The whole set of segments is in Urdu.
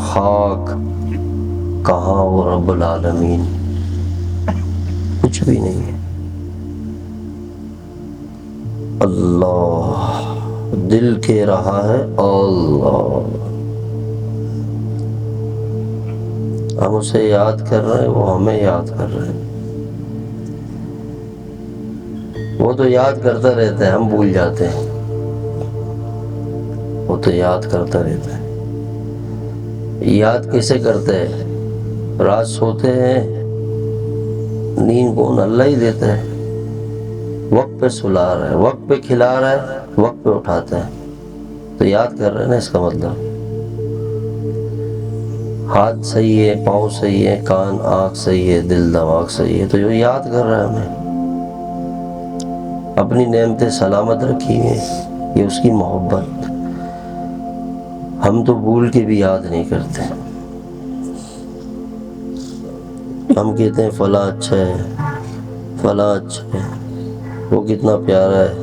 خاک، کہاں وہ رب العالمین، کچھ بھی نہیں ہے۔ اللہ، دل کہہ رہا ہے اللہ، ہم اسے یاد کر رہے ہیں، وہ ہمیں یاد کر رہے ہیں۔ وہ تو یاد کرتا رہتا ہے، ہم بھول جاتے ہیں، وہ تو یاد کرتا رہتا ہے۔ یاد کیسے کرتے ہیں؟ رات سوتے ہیں، نیند کون؟ اللہ ہی دیتا ہے، وقت پہ سلا رہا ہے، وقت پہ کھلا رہا ہے، وقت پہ اٹھاتا ہے، تو یاد کر رہے ہیں نا، اس کا مطلب ہاتھ صحیح ہے، پاؤں صحیح ہے، کان آنکھ صحیح ہے، دل دماغ صحیح ہے، تو جو یاد کر رہا ہے ہمیں، اپنی نعمتیں سلامت رکھی ہیں، یہ اس کی محبت۔ ہم تو بھول کے بھی یاد نہیں کرتے، ہم کہتے ہیں فلاں اچھا ہے، فلاں اچھا ہے، وہ کتنا پیارا ہے،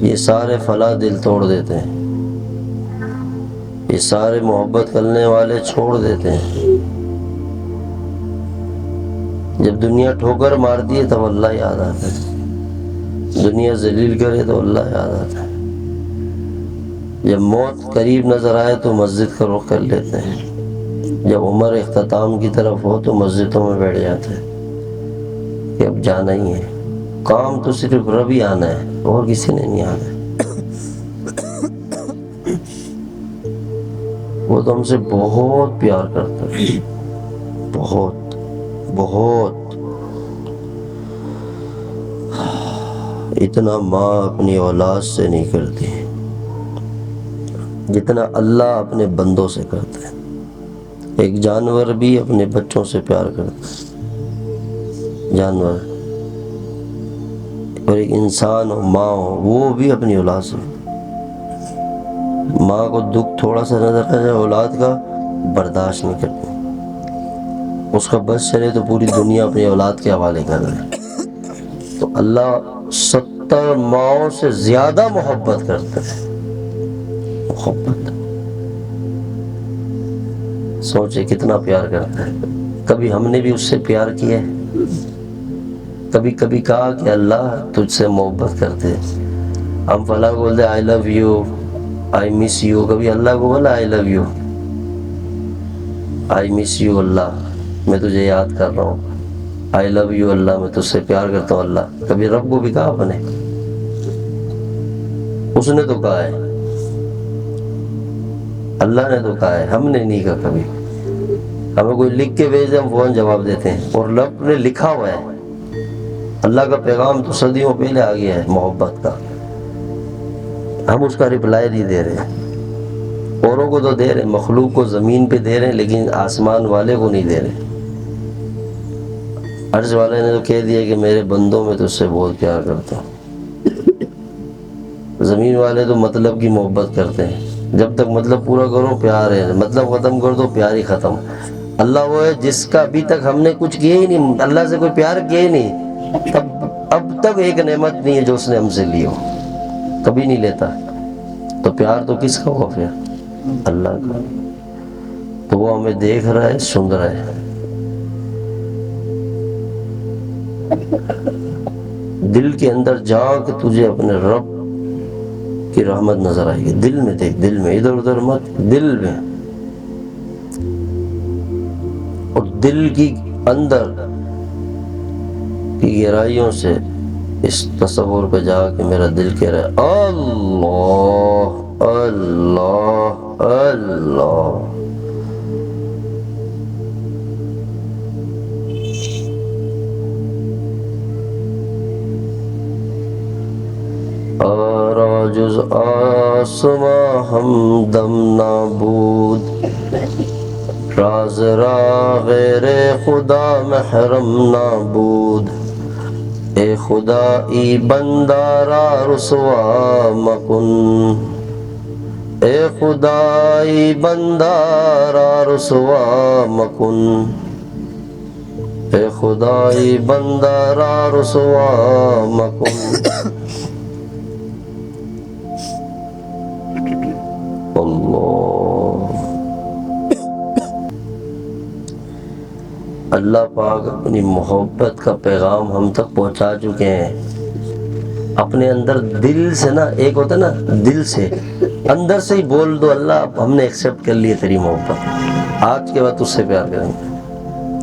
یہ سارے فلاں دل توڑ دیتے ہیں، یہ سارے محبت کرنے والے چھوڑ دیتے ہیں۔ جب دنیا ٹھوکر مارتی ہے تب اللہ یاد آتا ہے، دنیا ذلیل کرے تو اللہ یاد آتا ہے، جب موت قریب نظر آئے تو مسجد کا رخ کر لیتے ہیں، جب عمر اختتام کی طرف ہو تو مسجدوں میں بیٹھ جاتے ہیں کہ اب جانا ہی ہے، کام تو صرف رب ہی آنا ہے، اور کسی نے نہیں آنا ہے۔ وہ تو ہم سے بہت پیار کرتا ہے، بہت بہت، اتنا ماں اپنی اولاد سے نہیں کرتی جتنا اللہ اپنے بندوں سے کرتا ہے۔ ایک جانور بھی اپنے بچوں سے پیار کرتا ہے، جانور، اور ایک انسان ہو، ماں ہو، وہ بھی اپنی اولاد سے۔ ماں کو دکھ تھوڑا سا نظر آ جائے اولاد کا، برداشت نہیں کرتی، اس کا بس چلے تو پوری دنیا اپنی اولاد کے حوالے کر دے۔ تو اللہ 70 ماؤں سے زیادہ محبت کرتا ہے، محبت، سوچے کتنا پیار کرتا ہے۔ کبھی ہم نے بھی اس سے پیار کیا ہے؟ کبھی کبھی کہا کہ اللہ تجھ سے محبت کرتے، ہم فلاں کو بولتے آئی love you, I miss you, کبھی اللہ کو بولا آئی love you, I miss you اللہ، میں تجھے یاد کر رہا ہوں، آئی لو یو اللہ، میں تجھ سے پیار کرتا ہوں اللہ۔ کبھی رب کو بھی کہا اپنے؟ اس نے تو کہا ہے، اللہ نے تو کہا ہے، ہم نے نہیں کہا کبھی۔ ہمیں کوئی لکھ کے بھیجے ہم فوراً جواب دیتے ہیں، اور رب نے لکھا ہوا ہے، اللہ کا پیغام تو صدیوں پہلے آ گیا ہے محبت کا، ہم اس کا رپلائی نہیں دے رہے، اوروں کو تو دے رہے، مخلوق کو زمین پہ دے رہے، لیکن آسمان والے کو نہیں دے رہے۔ عرش والے نے تو کہہ دیا کہ میرے بندوں میں تجھ سے بہت پیار کرتا ہوں، زمین والے تو مطلب کی محبت کرتے ہیں، جب تک مطلب پورا کرو پیار ہے، مطلب ختم کر دو پیار ہی ختم۔ اللہ وہ ہے جس کا ابھی تک ہم نے کچھ کیا ہی نہیں، اللہ سے کوئی پیار کیا ہی نہیں، اب تک ایک نعمت نہیں ہے جو اس نے ہم سے لی ہو، کبھی نہیں لیتا، تو پیار تو کس کا ہوا پھر؟ اللہ کا۔ تو وہ ہمیں دیکھ رہا ہے، سن رہا ہے، دل کے اندر جھانک، تجھے اپنے رب کی رحمت نظر آئے گی، دل میں دیکھ، دل میں، ادھر ادھر مت، دل میں، اور دل کی اندر کی گہرائیوں سے اس تصور پہ جا کہ میرا دل کہہ رہا ہے اللہ اللہ اللہ۔ جز آسماں ہمدم نابود، راز را غیر خدا محرم نابود، اے خدا ای بندہ را رسوا مکن، اے خدا ای بندہ را رسوا مکن، اے خدا ای بندہ را رسوا مکن۔ اللہ اللہ پاک اپنی محبت کا پیغام ہم تک پہنچا چکے ہیں اپنے اندر دل سے نا، ایک ہوتا ہے نا دل سے، اندر سے ہی بول دو اللہ ہم نے ایکسیپٹ کر لی ہے تیری محبت، آج کے بعد تجھ سے پیار کریں گے،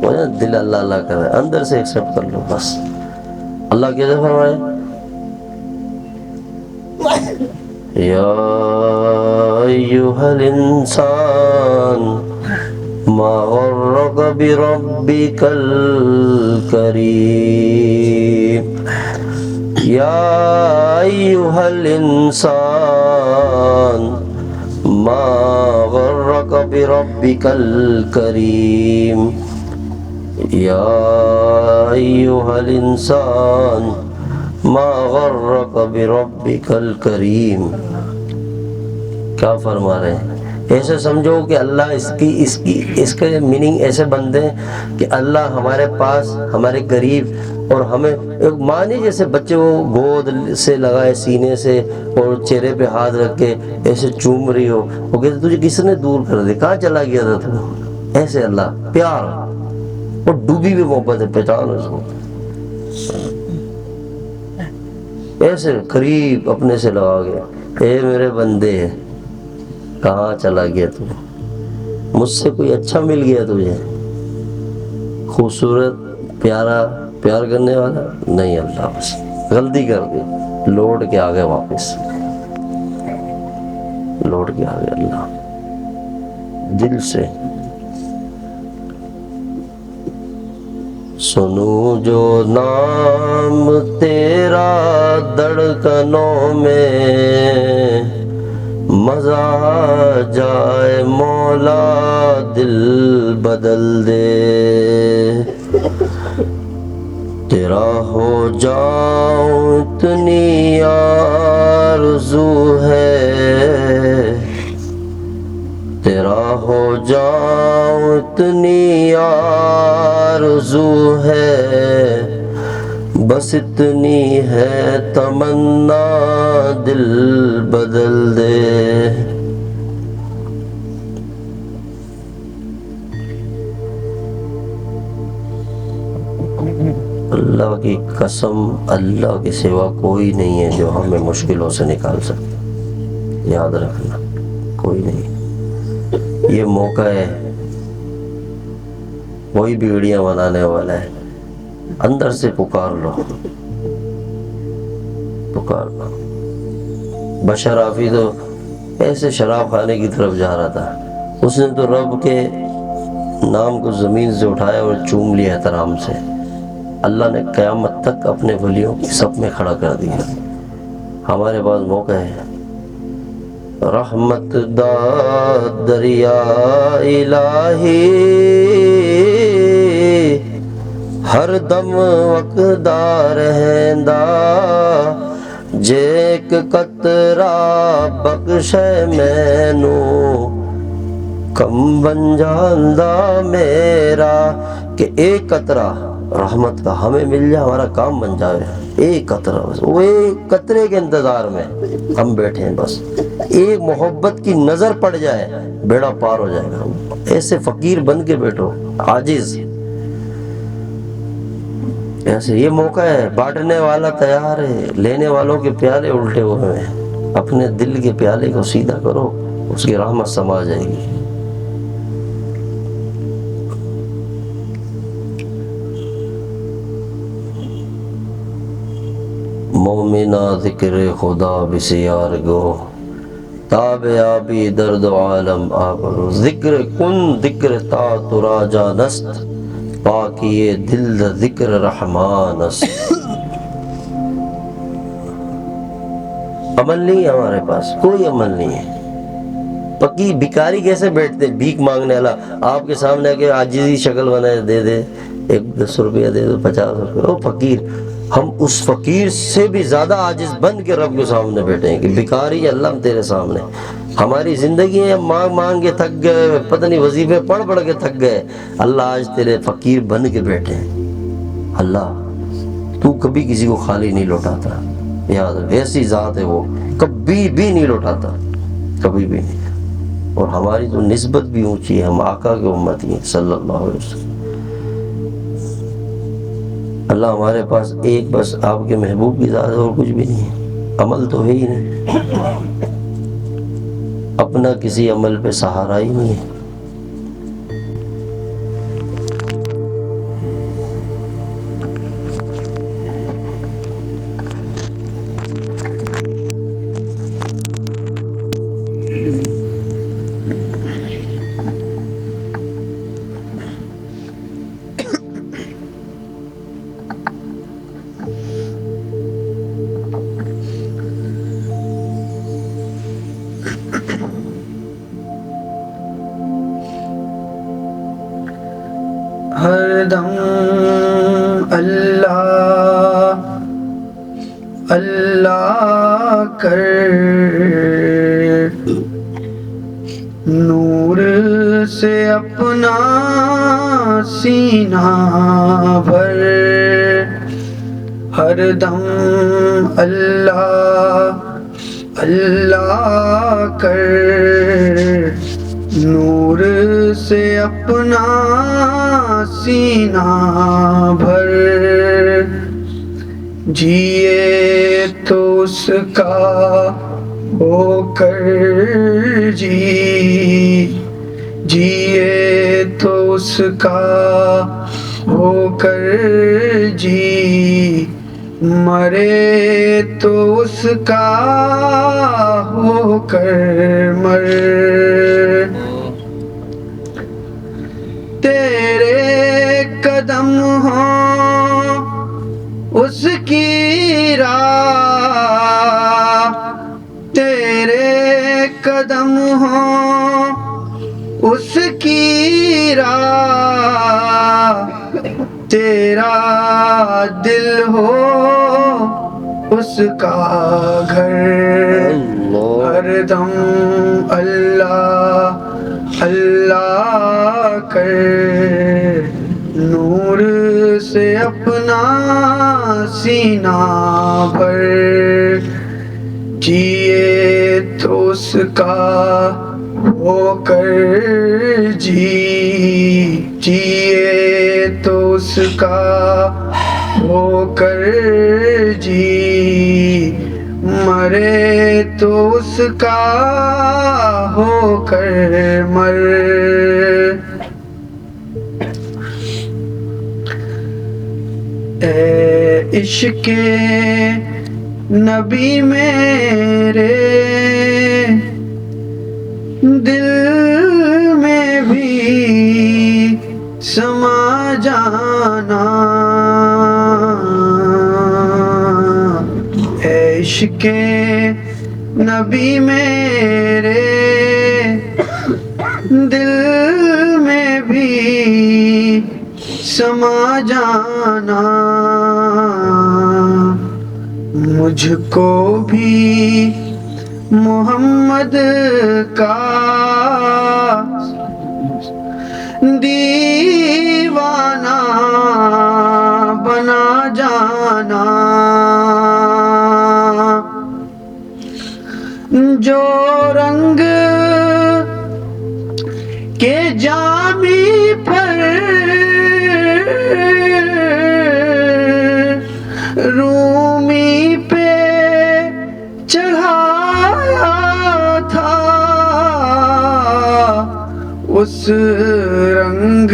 وہ نا دل اللہ اللہ کر رہا ہے، اندر سے ایکسیپٹ کر لو بس۔ اللہ کیسے فرمائے یا ایھا الانسان ما غرک بربک الکریم، یا ایھا الانسان ما غرک بربک الکریم، یا ایھا الانسان ما غرک بربک الکریم۔ کیا فرما رہے ہیں؟ ایسے سمجھو کہ اللہ اس کے میننگ ایسے بنتے ہیں کہ اللہ ہمارے پاس، ہمارے قریب، اور ہمیں ایک معنی جیسے بچے کو گود سے لگائے سینے سے اور چہرے پہ ہاتھ رکھ کے ایسے چوم رہی ہو، وہ کہتے تجھے کس نے دور کر دیا، کہاں چلا گیا تھا تو؟ ایسے اللہ پیار اور ڈوبی ہوئی محبت ہے، پہچان اس کو، ایسے قریب اپنے سے لگا گیا، اے میرے بندے کہاں چلا گیا تو؟ مجھ سے کوئی اچھا مل گیا تجھے، خوبصورت پیارا پیار کرنے والا؟ نہیں اللہ، بس غلطی کر دی، لوٹ کے آ گئے واپس، لوٹ کے آ گئے اللہ دل سے۔ سنوں جو نام تیرا دھڑکنوں میں، مزہ آ جائے مولا دل بدل دے، تیرا ہو جاؤں اتنی آرزو ہے، تیرا ہو جاؤں اتنی آرزو ہے، بس اتنی ہے تمنا دل بدل دے۔ اللہ کی قسم، اللہ کے سوا کوئی نہیں ہے جو ہمیں مشکلوں سے نکال سکے، یاد رکھنا کوئی نہیں۔ یہ موقع ہے، وہی بیڑیاں بنانے والا ہے، اندر سے پکار لو، پکار لو۔ بشر آفی تو ایسے شراب خانے کی طرف جا رہا تھا، اس نے تو رب کے نام کو زمین سے اٹھایا اور چوم لیا احترام سے، اللہ نے قیامت تک اپنے ولیوں کی صف میں کھڑا کر دیا۔ ہمارے پاس موقع ہے، رحمت دا دریا الہی ہر دم وقدا رہندا، جے ایک قطرہ بخشے مینوں کم بن جاندا میرا، کہ ایک قطرہ رحمت کا ہمیں مل جائے، ہمارا کام بن جائے، ایک قطرہ بس، وہ ایک قطرے کے انتظار میں ہم بیٹھے ہیں، بس ایک محبت کی نظر پڑ جائے بیڑا پار ہو جائے گا۔ ایسے فقیر بن کے بیٹھو، عاجز، ایسے یہ موقع ہے، بانٹنے والا تیار ہے، لینے والوں کے پیالے الٹے ہوئے ہیں، اپنے دل کے پیالے کو سیدھا کرو، اس کی رحمت سما جائے گی۔ مومنہ ذکر خدا بسیار گو، تاب آبی درد عالم آبرو، ذکر کن ذکر تا ترا جانست، پاکی دل ذکر رحمان است۔ عمل نہیں ہے ہمارے پاس، کوئی عمل نہیں ہے۔ پکی بھکاری کیسے بیٹھتے، بھیک مانگنے والا آپ کے سامنے کہ عاجزی شکل بنائے دے دے، 10 روپیہ دے دو، 50 روپیہ، او فقیر، ہم اس فقیر سے بھی زیادہ عاجز بن کے رب کے سامنے بیٹھے ہیں کہ بھکاری اللہ ہم تیرے سامنے، ہماری زندگی ہے مانگ مانگ کے تھک گئے، پتہ نہیں وظیفے پڑھ پڑھ کے تھک گئے، اللہ آج تیرے فقیر بن کے بیٹھے ہیں۔ اللہ تو کبھی کسی کو خالی نہیں لوٹاتا، یاد ایسی ذات ہے وہ، کبھی بھی نہیں لوٹاتا، کبھی بھی نہیں۔ اور ہماری تو نسبت بھی اونچی ہے، ہم آقا کے امتی ہیں صلی اللہ علیہ وسلم۔ اللہ ہمارے پاس ایک بس آپ کے محبوب کی ذات ہے اور کچھ بھی نہیں ہے، عمل تو ہے ہی نہیں، اپنا کسی عمل پہ سہارا ہی نہیں ہے۔ ہر دم اللہ اللہ کر، نور سے اپنا سینہ بھر، ہر دم اللہ اللہ کر، نور سے اپنا سینہ بھر، جیے تو اس کا ہو کر جیے تو اس کا ہو کر جی، مرے تو اس کا ہو کر مر، تیرے قدم ہوں اس کی راہ، تیرے قدم ہوں اس کی راہ، تیرا دل ہو اس کا گھر، ہر دم اللہ اللہ کر، نور سے اپنا سینہ بھر، جیے تو اس کا ہو کر جیے تو اس کا ہو کر جی، مرے تو اس کا ہو کر مر، اے عشق نبی میرے دل میں بھی سما جانا، اے عشق نبی میرے دل میں بھی سما جانا، مجھ کو بھی محمد کا دیوانہ بنا جانا، جو رنگ کے جامی پر رومی پہ چڑھایا تھا، اس رنگ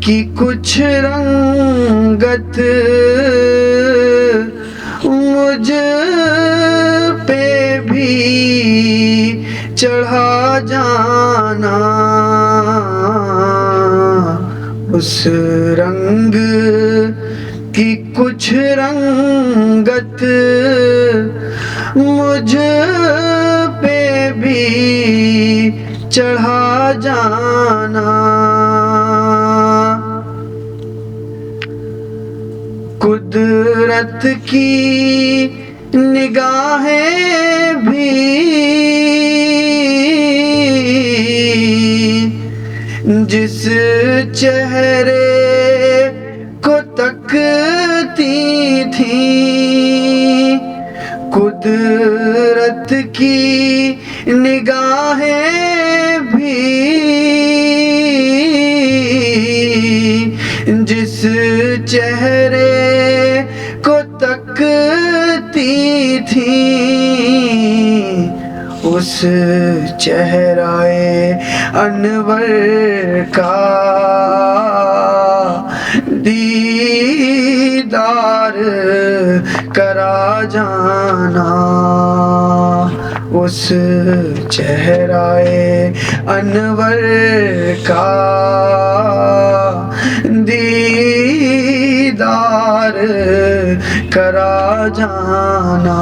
کی کچھ رنگت مجھ پہ بھی چڑھا جانا، اس رنگ کی کچھ رنگت مجھ پہ بھی چڑھا جانا، قدرت کی نگاہیں بھی جس چہرے کو تکتی تھیں، قدرت کی نگاہیں بھی جس چہرے کو تکتی تھیں اس چہرائے انور کا دیدار کرا جانا، اس چہرائے انور کا دیدار کرا جانا۔